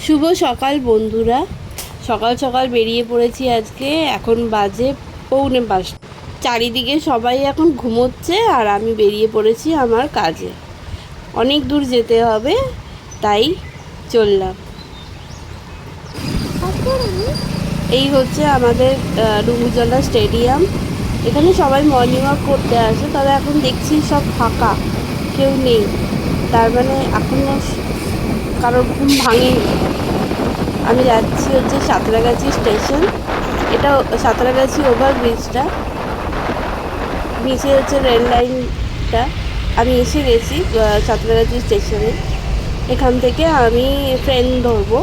শুভ সকাল বন্ধুরা। সকাল সকাল বেরিয়ে পড়েছি আজকে। এখন বাজে 4:45। চারিদিকে সবাই এখন ঘুমোচ্ছে আর আমি বেরিয়ে পড়েছি আমার কাজে। অনেক দূর যেতে হবে, তাই চললাম। এই হচ্ছে আমাদের ডুমুরজলা স্টেডিয়াম। এখানে সবাই মর্নিং ওয়াক করতে আসে, তবে এখন দেখছি সব ফাঁকা, কেউ নেই। তার মানে এখনও কারোর ঘুম ভাঙেনি। আমি যাচ্ছি হচ্ছে সাঁতরাগাছি স্টেশন। এটা সাঁতরাগাছি ওভারব্রিজটা, নিচে হচ্ছে রেল লাইনটা। আমি এসে গেছি সাঁতরাগাছি স্টেশনে। এখান থেকে আমি ট্রেন ধরবো।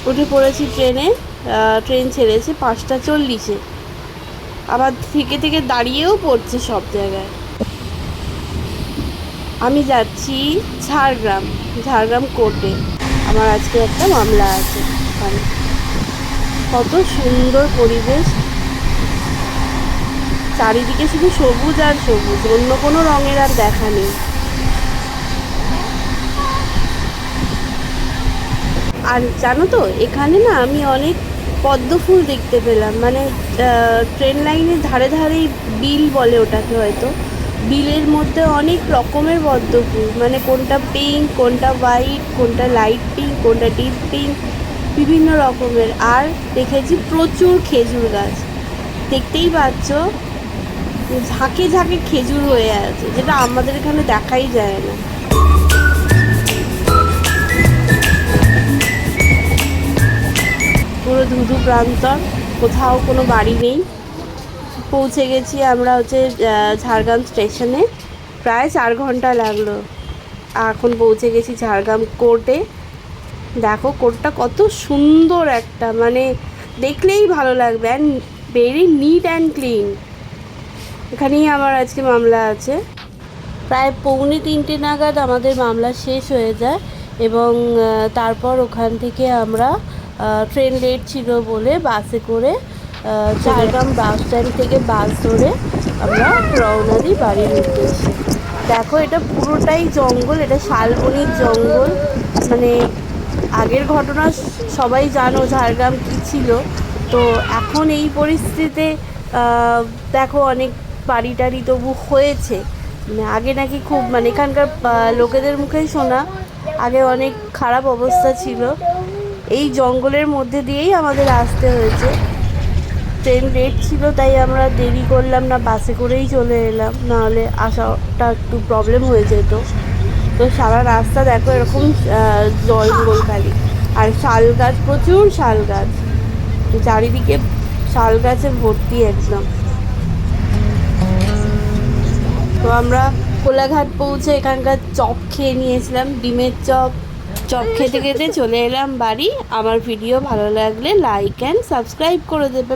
উঠে পড়েছি ট্রেনে। ট্রেন ছেড়েছে 5:40। আবার থেকে থেকে দাঁড়িয়েও পড়ছে সব জায়গায়। আমি যাচ্ছি ঝাড়গ্রাম কোর্টে। আমার আজকে একটা মামলা আছে ওখানে। কত সুন্দর পরিবেশ, চারিদিকে শুধু সবুজ আর সবুজ, অন্য কোনো রঙের আর দেখা নেই। আর জানো তো, এখানে না আমি অনেক পদ্ম ফুল দেখতে পেলাম। মানে ট্রেন লাইনের ধারে ধারেই বিল বলে ওটাকে হয়তো। বিলের মধ্যে অনেক রকমের পদ্ম ফুল, মানে কোনটা পিঙ্ক, কোনটা হোয়াইট, কোনটা লাইট পিঙ্ক, কোনটা ডিপ পিঙ্ক, বিভিন্ন রকমের। আর দেখেছি প্রচুর খেজুর গাছ। দেখতেই পাচ্ছ ঝাঁকে ঝাঁকে খেজুর হয়ে আছে, যেটা আমাদের এখানে দেখাই যায় না। পুরো ধুধু প্রান্তর, কোথাও কোনো বাড়ি নেই। পৌঁছে গেছি আমরা হচ্ছে ঝাড়গ্রাম স্টেশনে। প্রায় 4 ঘন্টা লাগলো। এখন পৌঁছে গেছি ঝাড়গ্রাম কোর্টে। দেখো কোর্টটা কত সুন্দর একটা, মানে দেখলেই ভালো লাগবে। And very neat and clean. এখানেই আমার আজকে মামলা আছে। প্রায় 2:45 নাগাদ আমাদের মামলা শেষ হয়ে যায়, এবং তারপর ওখান থেকে আমরা ট্রেন লেট ছিল বলে বাসে করে ঝাড়গ্রাম বাস স্ট্যান্ড থেকে বাস ধরে আমরা রওনা দিই বাড়ির উদ্দেশ্যে। দেখো এটা পুরোটাই জঙ্গল, এটা শালবনির জঙ্গল। মানে আগের ঘটনা সবাই জানো ঝাড়গ্রাম কী ছিল। তো এখন এই পরিস্থিতিতে দেখো অনেক বাড়ি টাড়ি তবু হয়েছে। মানে আগে নাকি খুব, মানে এখানকার লোকেদের মুখেই শোনা, আগে অনেক খারাপ অবস্থা ছিল। এই জঙ্গলের মধ্যে দিয়েই আমাদের আসতে হয়েছে। ট্রেন লেট ছিল তাই আমরা দেরি করলাম না, বাসে করেই চলে এলাম, নাহলে আসাটা একটু প্রবলেম হয়ে যেত। তো সারা রাস্তা দেখো এরকম জঙ্গল খালি, আর শাল গাছ, প্রচুর শাল গাছ, চারিদিকে শাল গাছে ভর্তি একদম। তো আমরা কোলাঘাট পৌঁছে এখানকার চপ খেয়ে নিয়েছিলাম, ডিমের চপ। চপ খেতে খেতে চলে এলাম বাড়ি। আমার ভিডিও ভালো লাগলে লাইক অ্যান্ড সাবস্ক্রাইব করে দেবে।